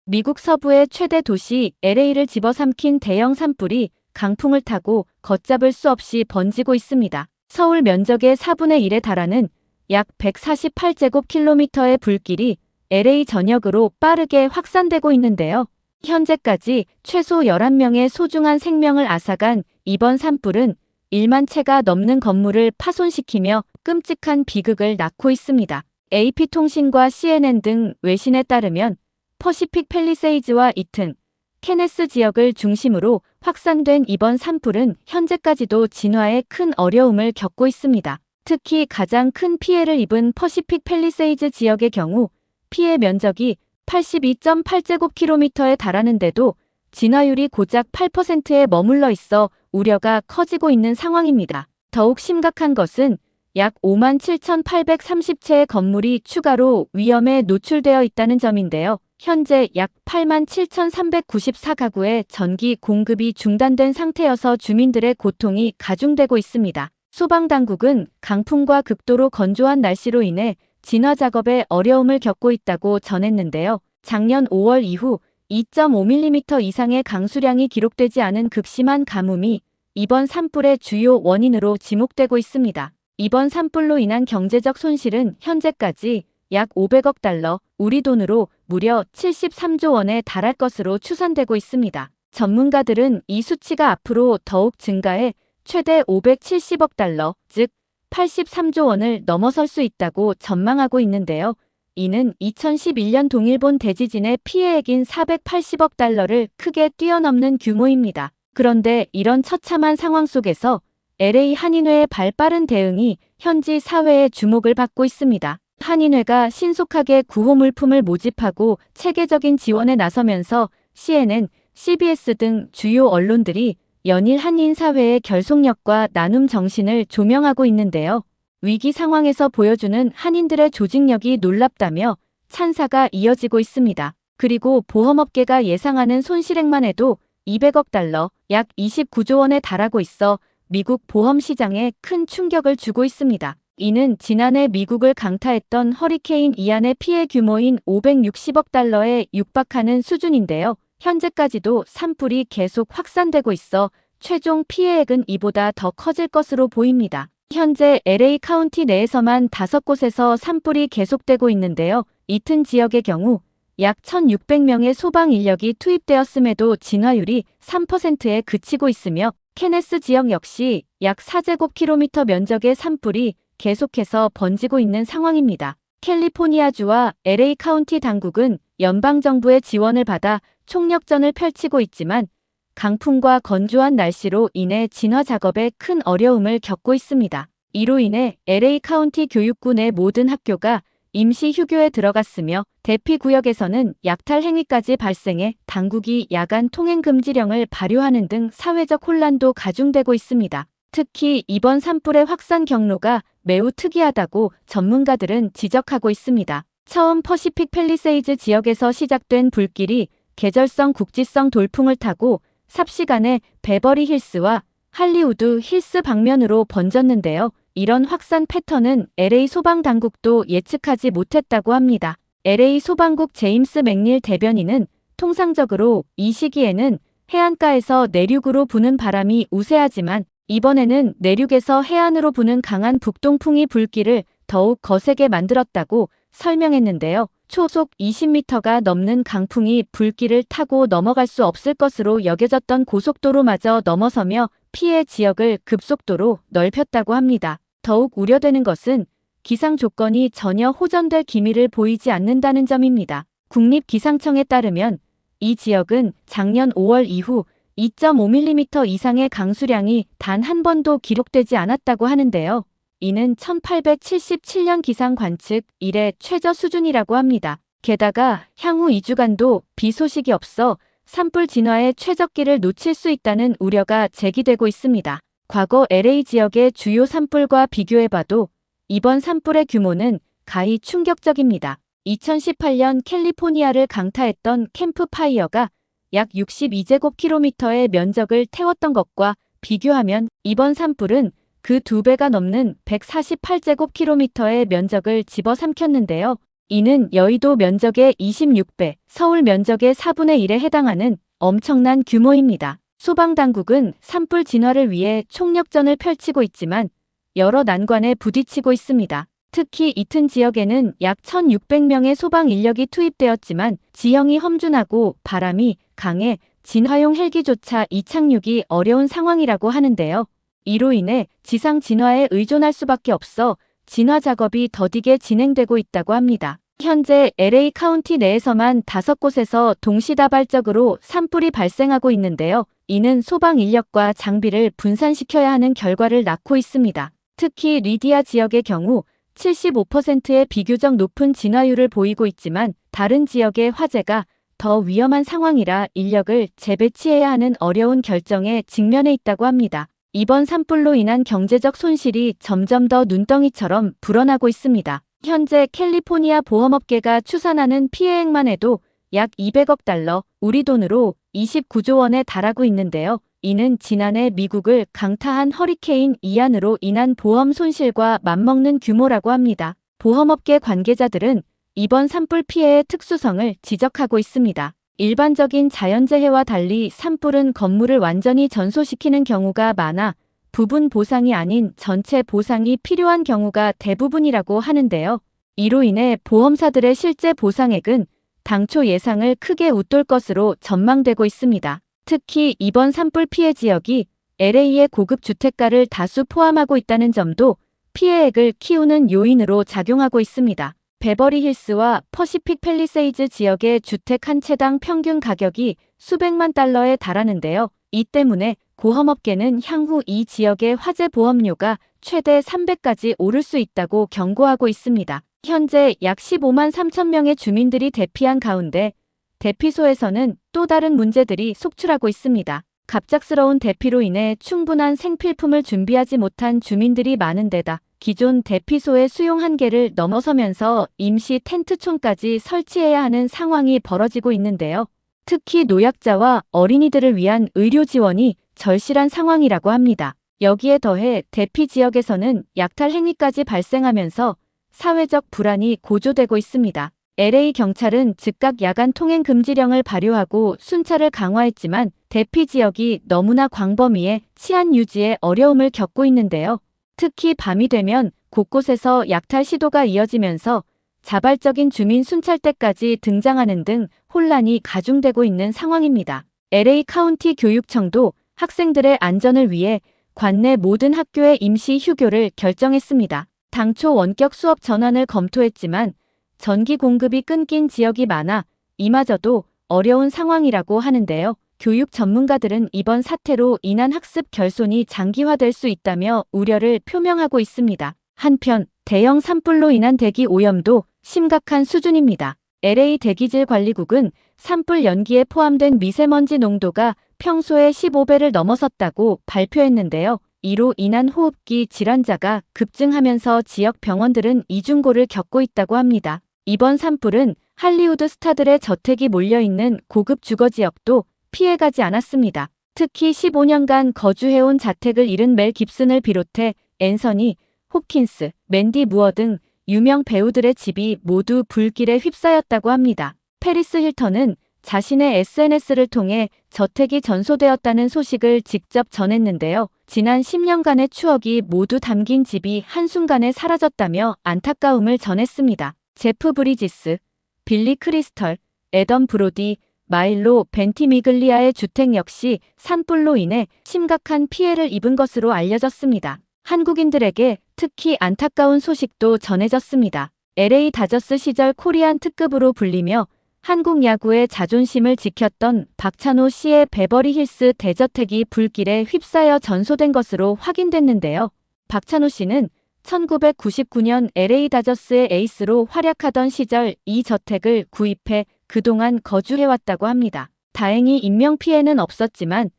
미국 서부의 최대 도시 LA를 집어삼킨 대형 산불이 강풍을 타고 걷잡을 수 없이 번지고 있습니다. 서울 면적의 4분의 1에 달하는 약 148제곱킬로미터의 불길이 LA 전역으로 빠르게 확산되고 있는데요. 현재까지 최소 11명의 소중한 생명을 앗아간 이번 산불은 1만 채가 넘는 건물을 파손시키며 끔찍한 비극을 낳고 있습니다. AP통신과 CNN 등 외신에 따르면 퍼시픽 팰리세이즈와 이튼, 케네스 지역을 중심으로 확산된 이번 산불은 현재까지도 진화에 큰 어려움을 겪고 있습니다. 특히 가장 큰 피해를 입은 퍼시픽 팰리세이즈 지역의 경우 피해 면적이 82.8제곱킬로미터에 달하는데도 진화율이 고작 8%에 머물러 있어 우려가 커지고 있는 상황입니다. 더욱 심각한 것은 약 57,830채의 건물이 추가로 위험에 노출되어 있다는 점인데요. 현재 약 87,394가구의 전기 공급이 중단된 상태여서 주민들의 고통이 가중되고 있습니다. 소방당국은 강풍과 극도로 건조한 날씨로 인해 진화 작업에 어려움을 겪고 있다고 전했는데요. 작년 5월 이후 2.5mm 이상의 강수량이 기록되지 않은 극심한 가뭄이 이번 산불의 주요 원인으로 지목되고 있습니다. 이번 산불로 인한 경제적 손실은 현재까지 약 500억 달러, 우리 돈으로 무려 73조 원에 달할 것으로 추산되고 있습니다. 전문가들은 이 수치가 앞으로 더욱 증가해 최대 570억 달러, 즉 83조 원을 넘어설 수 있다고 전망하고 있는데요. 이는 2011년 동일본 대지진의 피해액인 480억 달러를 크게 뛰어넘는 규모입니다. 그런데 이런 처참한 상황 속에서 LA 한인회의 발빠른 대응이 현지 사회의 주목을 받고 있습니다. 한인회가 신속하게 구호 물품을 모집하고 체계적인 지원에 나서면서 CNN, CBS 등 주요 언론들이 연일 한인 사회의 결속력과 나눔 정신을 조명하고 있는데요. 위기 상황에서 보여주는 한인들의 조직력이 놀랍다며 찬사가 이어지고 있습니다. 그리고 보험업계가 예상하는 손실액만 해도 200억 달러, 약 29조 원에 달하고 있어 미국 보험 시장에 큰 충격을 주고 있습니다. 이는 지난해 미국을 강타했던 허리케인 이안의 피해 규모인 560억 달러에 육박하는 수준인데요. 현재까지도 산불이 계속 확산되고 있어 최종 피해액은 이보다 더 커질 것으로 보입니다. 현재 LA 카운티 내에서만 5곳에서 산불이 계속되고 있는데요. 이튼 지역의 경우 약 1,600명의 소방 인력이 투입되었음에도 진화율이 3%에 그치고 있으며 케네스 지역 역시 약 4제곱킬로미터 면적의 산불이 계속해서 번지고 있는 상황입니다. 캘리포니아주와 LA 카운티 당국은 연방정부의 지원을 받아 총력전을 펼치고 있지만 강풍과 건조한 날씨로 인해 진화 작업에 큰 어려움을 겪고 있습니다. 이로 인해 LA 카운티 교육구 내 모든 학교가 임시 휴교에 들어갔으며 대피구역에서는 약탈 행위까지 발생해 당국이 야간 통행 금지령을 발효하는 등 사회적 혼란도 가중되고 있습니다. 특히 이번 산불의 확산 경로가 매우 특이하다고 전문가들은 지적하고 있습니다. 처음 퍼시픽 팰리세이즈 지역에서 시작된 불길이 계절성 국지성 돌풍을 타고 삽시간에 베버리 힐스와 할리우드 힐스 방면으로 번졌는데요. 이런 확산 패턴은 LA 소방당국도 예측하지 못했다고 합니다. LA 소방국 제임스 맥닐 대변인은 통상적으로 이 시기에는 해안가에서 내륙으로 부는 바람이 우세하지만 이번에는 내륙에서 해안으로 부는 강한 북동풍이 불길을 더욱 거세게 만들었다고 설명했는데요. 초속 20m가 넘는 강풍이 불길을 타고 넘어갈 수 없을 것으로 여겨졌던 고속도로마저 넘어서며 피해 지역을 급속도로 넓혔다고 합니다. 더욱 우려되는 것은 기상 조건이 전혀 호전될 기미를 보이지 않는다는 점입니다. 국립기상청에 따르면 이 지역은 작년 5월 이후 2.5mm 이상의 강수량이 단 한 번도 기록되지 않았다고 하는데요. 이는 1877년 기상 관측 이래 최저 수준이라고 합니다. 게다가 향후 2주간도 비 소식이 없어 산불 진화의 최적기를 놓칠 수 있다는 우려가 제기되고 있습니다. 과거 LA 지역의 주요 산불과 비교해봐도 이번 산불의 규모는 가히 충격적입니다. 2018년 캘리포니아를 강타했던 캠프파이어가 약 62제곱킬로미터의 면적을 태웠던 것과 비교하면 이번 산불은 그 2배가 넘는 148제곱킬로미터의 면적을 집어삼켰는데요. 이는 여의도 면적의 26배, 서울 면적의 4분의 1에 해당하는 엄청난 규모입니다. 소방당국은 산불 진화를 위해 총력전을 펼치고 있지만 여러 난관에 부딪히고 있습니다. 특히 이튼 지역에는 약 1,600명의 소방 인력이 투입되었지만 지형이 험준하고 바람이 강해 진화용 헬기조차 이착륙이 어려운 상황이라고 하는데요. 이로 인해 지상 진화에 의존할 수밖에 없어 진화 작업이 더디게 진행되고 있다고 합니다. 현재 LA 카운티 내에서만 5곳에서 동시다발적으로 산불이 발생하고 있는데요. 이는 소방 인력과 장비를 분산시켜야 하는 결과를 낳고 있습니다. 특히 리디아 지역의 경우 75%의 비교적 높은 진화율을 보이고 있지만 다른 지역의 화재가 더 위험한 상황이라 인력을 재배치해야 하는 어려운 결정에 직면해 있다고 합니다. 이번 산불로 인한 경제적 손실이 점점 더 눈덩이처럼 불어나고 있습니다. 현재 캘리포니아 보험업계가 추산하는 피해액만 해도 약 200억 달러, 우리 돈으로 29조 원에 달하고 있는데요. 이는 지난해 미국을 강타한 허리케인 이안으로 인한 보험 손실과 맞먹는 규모라고 합니다. 보험업계 관계자들은 이번 산불 피해의 특수성을 지적하고 있습니다. 일반적인 자연재해와 달리 산불은 건물을 완전히 전소시키는 경우가 많아 부분 보상이 아닌 전체 보상이 필요한 경우가 대부분이라고 하는데요. 이로 인해 보험사들의 실제 보상액은 당초 예상을 크게 웃돌 것으로 전망되고 있습니다. 특히 이번 산불 피해 지역이 LA의 고급 주택가를 다수 포함하고 있다는 점도 피해액을 키우는 요인으로 작용하고 있습니다. 베버리 힐스와 퍼시픽 팰리세이즈 지역의 주택 한 채당 평균 가격이 수백만 달러에 달하는데요. 이 때문에 보험업계는 향후 이 지역의 화재 보험료가 최대 300까지 오를 수 있다고 경고하고 있습니다. 현재 약 15만 3천 명의 주민들이 대피한 가운데 대피소에서는 또 다른 문제들이 속출하고 있습니다. 갑작스러운 대피로 인해 충분한 생필품을 준비하지 못한 주민들이 많은 데다 기존 대피소의 수용 한계를 넘어서면서 임시 텐트촌까지 설치해야 하는 상황이 벌어지고 있는데요. 특히 노약자와 어린이들을 위한 의료 지원이 절실한 상황이라고 합니다. 여기에 더해 대피 지역에서는 약탈 행위까지 발생하면서 사회적 불안이 고조되고 있습니다. LA 경찰은 즉각 야간 통행 금지령을 발효하고 순찰을 강화했지만 대피 지역이 너무나 광범위해 치안 유지에 어려움을 겪고 있는데요. 특히 밤이 되면 곳곳에서 약탈 시도가 이어지면서 자발적인 주민 순찰대까지 등장하는 등 혼란이 가중되고 있는 상황입니다. LA 카운티 교육청도 학생들의 안전을 위해 관내 모든 학교의 임시 휴교를 결정했습니다. 당초 원격 수업 전환을 검토했지만 전기 공급이 끊긴 지역이 많아 이마저도 어려운 상황이라고 하는데요. 교육 전문가들은 이번 사태로 인한 학습 결손이 장기화될 수 있다며 우려를 표명하고 있습니다. 한편 대형 산불로 인한 대기 오염도 심각한 수준입니다. LA 대기질 관리국은 산불 연기에 포함된 미세먼지 농도가 평소의 15배를 넘어섰다고 발표했는데요. 이로 인한 호흡기 질환자가 급증하면서 지역 병원들은 이중고를 겪고 있다고 합니다. 이번 산불은 할리우드 스타들의 저택이 몰려있는 고급 주거지역도 피해가지 않았습니다. 특히 15년간 거주해온 자택을 잃은 멜 깁슨을 비롯해 앤서니 홉킨스, 맨디 무어 등 유명 배우들의 집이 모두 불길에 휩싸였다고 합니다. 패리스 힐턴은 자신의 SNS를 통해 저택이 전소되었다는 소식을 직접 전했는데요. 지난 10년간의 추억이 모두 담긴 집이 한순간에 사라졌다며 안타까움을 전했습니다. 제프 브리지스, 빌리 크리스털, 애덤 브로디, 마일로 벤티미글리아의 주택 역시 산불로 인해 심각한 피해를 입은 것으로 알려졌습니다. 한국인들에게 특히 안타까운 소식도 전해졌습니다. LA 다저스 시절 코리안 특급으로 불리며 한국 야구의 자존심을 지켰던 박찬호 씨의 베버리 힐스 대저택이 불길에 휩싸여 전소된 것으로 확인됐는데요. 박찬호 씨는 1999년 LA 다저스의 에이스로 활약하던 시절 이 저택을 구입해 그동안 거주해왔다고 합니다. 다행히 인명피해는 없었지만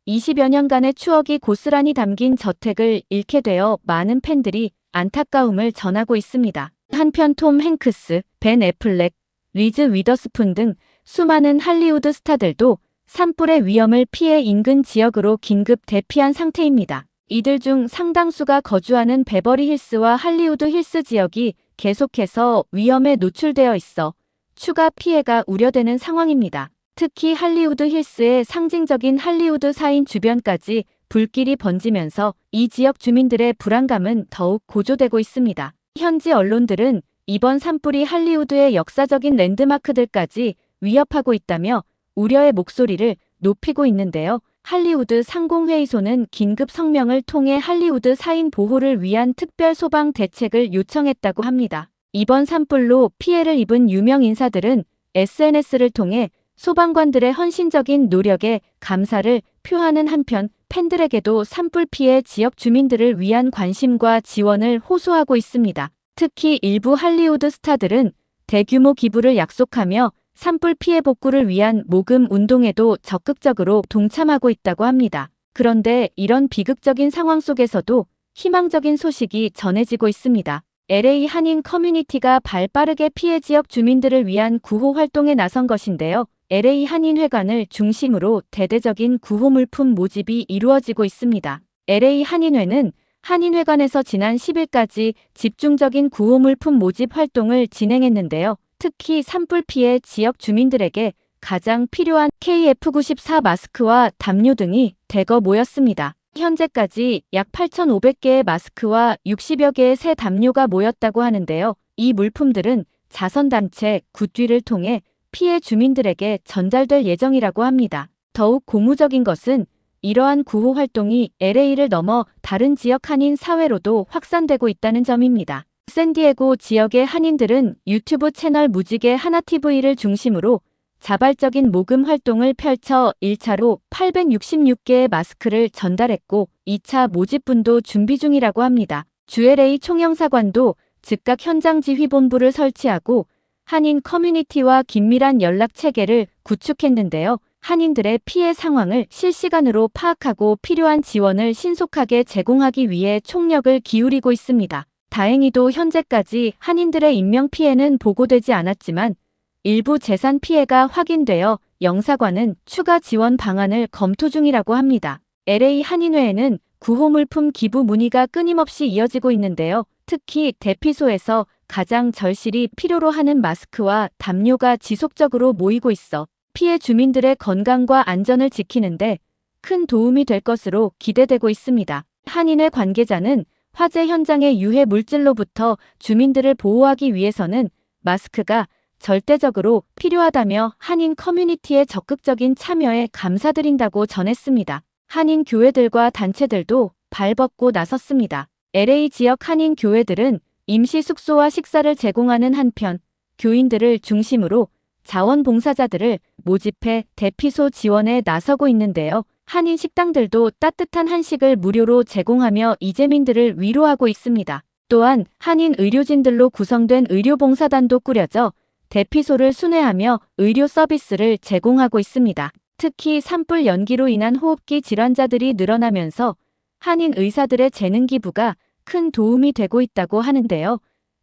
20여 년간의 추억이 고스란히 담긴 저택을 잃게 되어 많은 팬들이 안타까움을 전하고 있습니다. 한편 톰 행크스, 벤 애플렉, 리즈 위더스푼 등 수많은 할리우드 스타들도 산불의 위험을 피해 인근 지역으로 긴급 대피한 상태입니다. 이들 중 상당수가 거주하는 베버리 힐스와 할리우드 힐스 지역이 계속해서 위험에 노출되어 있어 추가 피해가 우려되는 상황입니다. 특히 할리우드 힐스의 상징적인 할리우드 사인 주변까지 불길이 번지면서 이 지역 주민들의 불안감은 더욱 고조되고 있습니다. 현지 언론들은 이번 산불이 할리우드의 역사적인 랜드마크들까지 위협하고 있다며 우려의 목소리를 높이고 있는데요. 할리우드 상공회의소는 긴급 성명을 통해 할리우드 사인 보호를 위한 특별 소방 대책을 요청했다고 합니다. 이번 산불로 피해를 입은 유명 인사들은 SNS를 통해 소방관들의 헌신적인 노력에 감사를 표하는 한편 팬들에게도 산불 피해 지역 주민들을 위한 관심과 지원을 호소하고 있습니다. 특히 일부 할리우드 스타들은 대규모 기부를 약속하며 산불 피해 복구를 위한 모금 운동에도 적극적으로 동참하고 있다고 합니다. 그런데 이런 비극적인 상황 속에서도 희망적인 소식이 전해지고 있습니다. LA 한인 커뮤니티가 발빠르게 피해 지역 주민들을 위한 구호 활동에 나선 것인데요. LA 한인회관을 중심으로 대대적인 구호 물품 모집이 이루어지고 있습니다. LA 한인회는 한인회관에서 지난 10일까지 집중적인 구호 물품 모집 활동을 진행했는데요. 특히 산불 피해 지역 주민들에게 가장 필요한 KF94 마스크와 담요 등이 대거 모였습니다. 현재까지 약 8,500개의 마스크와 60여 개의 새 담요가 모였다고 하는데요. 이 물품들은 자선단체 굿위를 통해 피해 주민들에게 전달될 예정이라고 합니다. 더욱 고무적인 것은 이러한 구호 활동이 LA를 넘어 다른 지역 한인 사회로도 확산되고 있다는 점입니다. 샌디에고 지역의 한인들은 유튜브 채널 무지개 하나TV를 중심으로 자발적인 모금 활동을 펼쳐 1차로 866개의 마스크를 전달했고 2차 모집분도 준비 중이라고 합니다. 주 LA 총영사관도 즉각 현장 지휘본부를 설치하고 한인 커뮤니티와 긴밀한 연락 체계를 구축했는데요. 한인들의 피해 상황을 실시간으로 파악하고 필요한 지원을 신속하게 제공하기 위해 총력을 기울이고 있습니다. 다행히도 현재까지 한인들의 인명피해는 보고되지 않았지만 일부 재산 피해가 확인되어 영사관은 추가 지원 방안을 검토 중이라고 합니다. LA 한인회에는 구호 물품 기부 문의가 끊임없이 이어지고 있는데요. 특히 대피소에서 가장 절실히 필요로 하는 마스크와 담요가 지속적으로 모이고 있어 피해 주민들의 건강과 안전을 지키는데 큰 도움이 될 것으로 기대되고 있습니다. 한인회 관계자는 화재 현장의 유해 물질로부터 주민들을 보호하기 위해서는 마스크가 절대적으로 필요하다며 한인 커뮤니티의 적극적인 참여에 감사드린다고 전했습니다. 한인 교회들과 단체들도 발벗고 나섰습니다. LA 지역 한인 교회들은 임시 숙소와 식사를 제공하는 한편 교인들을 중심으로 자원봉사자들을 모집해 대피소 지원에 나서고 있는데요. 한인 식당들도 따뜻한 한식을 무료로 제공하며 이재민들을 위로하고 있습니다. 또한 한인 의료진들로 구성된 의료봉사단도 꾸려져 대피소를 순회하며 의료 서비스를 제공하고 있습니다. 특히 산불 연기로 인한 호흡기 질환자들이 늘어나면서 한인 의사들의 재능 기부가 큰 도움이 되고 있다고 하는데요.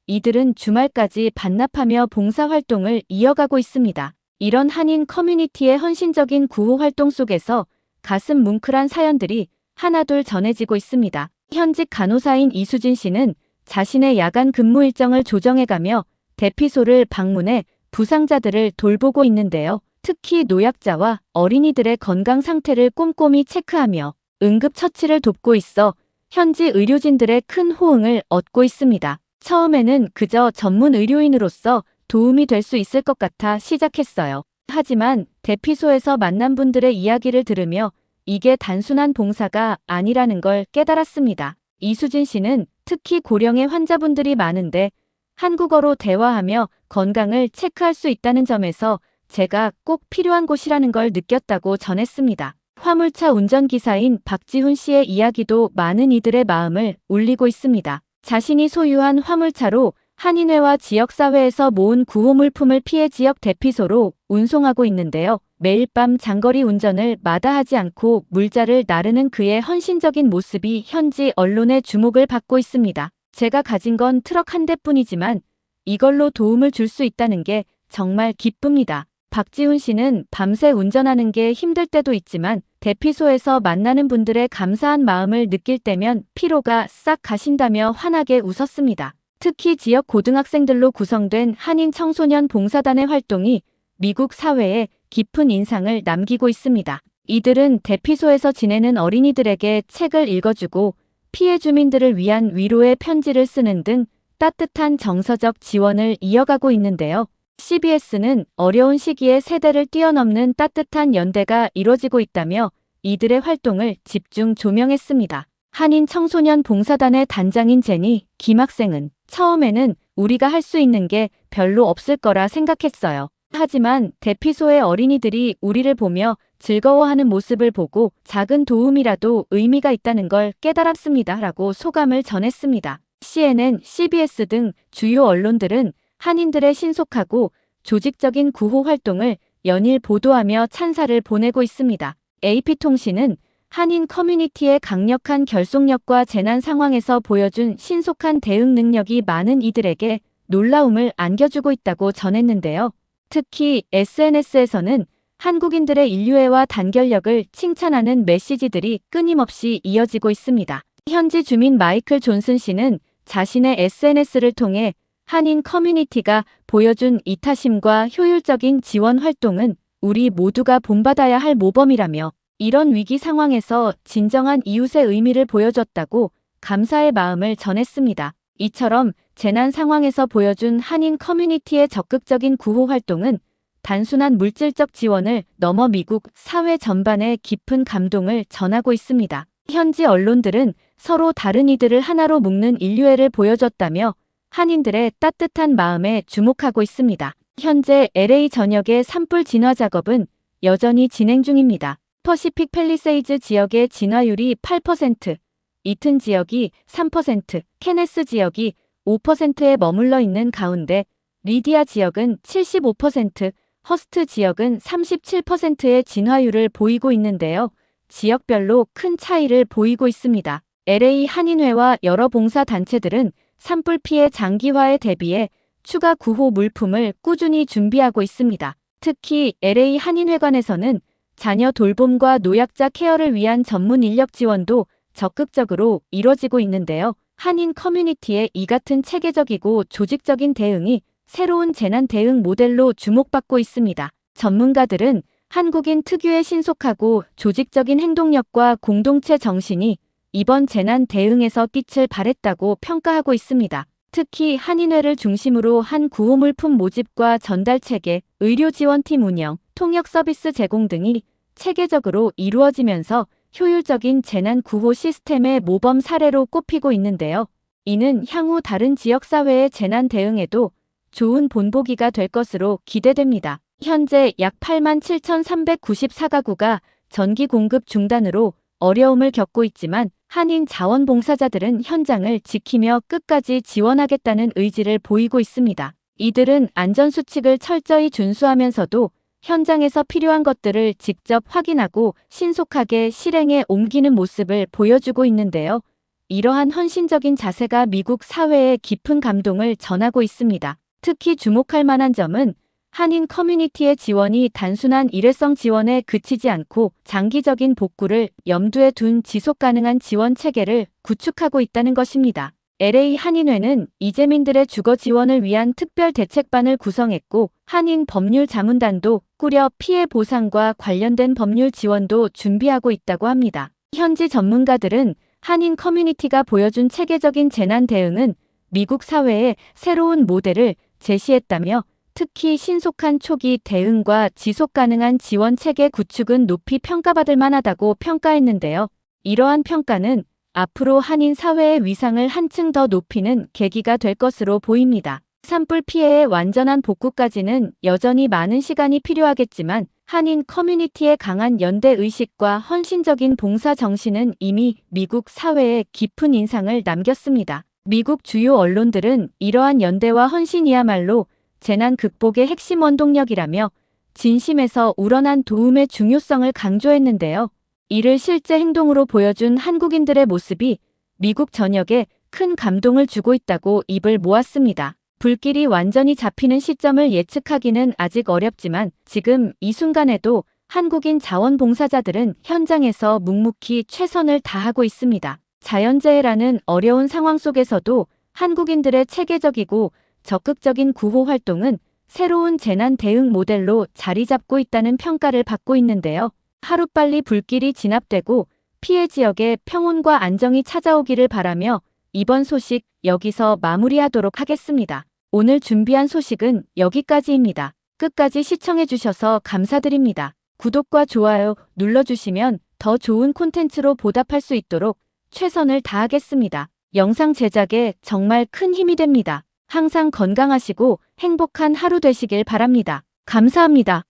이들은 주말까지 반납하며 봉사활동을 이어가고 있습니다. 이런 한인 커뮤니티의 헌신적인 구호 활동 속에서 가슴 뭉클한 사연들이 하나둘 전해지고 있습니다. 현직 간호사인 이수진 씨는 자신의 야간 근무 일정을 조정해가며 대피소를 방문해 부상자들을 돌보고 있는데요. 특히 노약자와 어린이들의 건강 상태를 꼼꼼히 체크하며 응급처치를 돕고 있어 현지 의료진들의 큰 호응을 얻고 있습니다. 처음에는 그저 전문 의료인으로서 도움이 될 수 있을 것 같아 시작했어요. 하지만 대피소에서 만난 분들의 이야기를 들으며 이게 단순한 봉사가 아니라는 걸 깨달았습니다. 이수진 씨는 특히 고령의 환자분들이 많은데 한국어로 대화하며 건강을 체크할 수 있다는 점에서 제가 꼭 필요한 곳이라는 걸 느꼈다고 전했습니다. 화물차 운전기사인 박지훈 씨의 이야기도 많은 이들의 마음을 울리고 있습니다. 자신이 소유한 화물차로 한인회와 지역사회에서 모은 구호물품을 피해 지역 대피소로 운송하고 있는데요. 매일 밤 장거리 운전을 마다하지 않고 물자를 나르는 그의 헌신적인 모습이 현지 언론의 주목을 받고 있습니다. 제가 가진 건 트럭 한 대뿐이지만 이걸로 도움을 줄 수 있다는 게 정말 기쁩니다. 박지훈 씨는 밤새 운전하는 게 힘들 때도 있지만 대피소에서 만나는 분들의 감사한 마음을 느낄 때면 피로가 싹 가신다며 환하게 웃었습니다. 특히 지역 고등학생들로 구성된 한인 청소년 봉사단의 활동이 미국 사회에 깊은 인상을 남기고 있습니다. 이들은 대피소에서 지내는 어린이들에게 책을 읽어주고 피해 주민들을 위한 위로의 편지를 쓰는 등 따뜻한 정서적 지원을 이어가고 있는데요. CBS는 어려운 시기에 세대를 뛰어넘는 따뜻한 연대가 이뤄지고 있다며 이들의 활동을 집중 조명했습니다. 한인 청소년 봉사단의 단장인 제니 김 학생은 처음에는 우리가 할 수 있는 게 별로 없을 거라 생각했어요. 하지만 대피소의 어린이들이 우리를 보며 즐거워하는 모습을 보고 작은 도움이라도 의미가 있다는 걸 깨달았습니다. 라고 소감을 전했습니다. CNN, CBS 등 주요 언론들은 한인들의 신속하고 조직적인 구호 활동을 연일 보도하며 찬사를 보내고 있습니다. AP통신은 한인 커뮤니티의 강력한 결속력과 재난 상황에서 보여준 신속한 대응 능력이 많은 이들에게 놀라움을 안겨주고 있다고 전했는데요. 특히 SNS에서는 한국인들의 인류애와 단결력을 칭찬하는 메시지들이 끊임없이 이어지고 있습니다. 현지 주민 마이클 존슨 씨는 자신의 SNS를 통해 한인 커뮤니티가 보여준 이타심과 효율적인 지원 활동은 우리 모두가 본받아야 할 모범이라며 이런 위기 상황에서 진정한 이웃의 의미를 보여줬다고 감사의 마음을 전했습니다. 이처럼 재난 상황에서 보여준 한인 커뮤니티의 적극적인 구호 활동은 단순한 물질적 지원을 넘어 미국 사회 전반에 깊은 감동을 전하고 있습니다. 현지 언론들은 서로 다른 이들을 하나로 묶는 인류애를 보여줬다며 한인들의 따뜻한 마음에 주목하고 있습니다. 현재 LA 전역의 산불 진화 작업은 여전히 진행 중입니다. 퍼시픽 팰리세이즈 지역의 진화율이 8%, 이튼 지역이 3%, 케네스 지역이 5%에 머물러 있는 가운데 리디아 지역은 75%, 허스트 지역은 37%의 진화율을 보이고 있는데요. 지역별로 큰 차이를 보이고 있습니다. LA 한인회와 여러 봉사단체들은 산불 피해 장기화에 대비해 추가 구호 물품을 꾸준히 준비하고 있습니다. 특히 LA 한인회관에서는 자녀 돌봄과 노약자 케어를 위한 전문 인력 지원도 적극적으로 이뤄지고 있는데요. 한인 커뮤니티의 이 같은 체계적이고 조직적인 대응이 새로운 재난 대응 모델로 주목받고 있습니다. 전문가들은 한국인 특유의 신속하고 조직적인 행동력과 공동체 정신이 이번 재난 대응에서 빛을 발했다고 평가하고 있습니다. 특히 한인회를 중심으로 한 구호물품 모집과 전달 체계, 의료 지원팀 운영, 통역 서비스 제공 등이 체계적으로 이루어지면서 효율적인 재난 구호 시스템의 모범 사례로 꼽히고 있는데요. 이는 향후 다른 지역사회의 재난 대응에도 좋은 본보기가 될 것으로 기대됩니다. 현재 약 87,394가구가 전기 공급 중단으로 어려움을 겪고 있지만 한인 자원봉사자들은 현장을 지키며 끝까지 지원하겠다는 의지를 보이고 있습니다. 이들은 안전수칙을 철저히 준수하면서도 현장에서 필요한 것들을 직접 확인하고 신속하게 실행에 옮기는 모습을 보여주고 있는데요. 이러한 헌신적인 자세가 미국 사회에 깊은 감동을 전하고 있습니다. 특히 주목할 만한 점은 한인 커뮤니티의 지원이 단순한 일회성 지원에 그치지 않고 장기적인 복구를 염두에 둔 지속가능한 지원 체계를 구축하고 있다는 것입니다. LA 한인회는 이재민들의 주거 지원을 위한 특별 대책반을 구성했고 한인 법률 자문단도 꾸려 피해 보상과 관련된 법률 지원도 준비하고 있다고 합니다. 현지 전문가들은 한인 커뮤니티가 보여준 체계적인 재난 대응은 미국 사회의 새로운 모델을 제시했다며 특히 신속한 초기 대응과 지속가능한 지원 체계 구축은 높이 평가받을 만하다고 평가했는데요. 이러한 평가는 앞으로 한인 사회의 위상을 한층 더 높이는 계기가 될 것으로 보입니다. 산불 피해의 완전한 복구까지는 여전히 많은 시간이 필요하겠지만 한인 커뮤니티의 강한 연대 의식과 헌신적인 봉사 정신은 이미 미국 사회에 깊은 인상을 남겼습니다. 미국 주요 언론들은 이러한 연대와 헌신이야말로 재난 극복의 핵심 원동력이라며 진심에서 우러난 도움의 중요성을 강조했는데요. 이를 실제 행동으로 보여준 한국인들의 모습이 미국 전역에 큰 감동을 주고 있다고 입을 모았습니다. 불길이 완전히 잡히는 시점을 예측하기는 아직 어렵지만 지금 이 순간에도 한국인 자원봉사자들은 현장에서 묵묵히 최선을 다하고 있습니다. 자연재해라는 어려운 상황 속에서도 한국인들의 체계적이고 적극적인 구호 활동은 새로운 재난 대응 모델로 자리 잡고 있다는 평가를 받고 있는데요. 하루빨리 불길이 진압되고 피해 지역에 평온과 안정이 찾아오기를 바라며 이번 소식 여기서 마무리하도록 하겠습니다. 오늘 준비한 소식은 여기까지입니다. 끝까지 시청해주셔서 감사드립니다. 구독과 좋아요 눌러주시면 더 좋은 콘텐츠로 보답할 수 있도록 최선을 다하겠습니다. 영상 제작에 정말 큰 힘이 됩니다. 항상 건강하시고 행복한 하루 되시길 바랍니다. 감사합니다.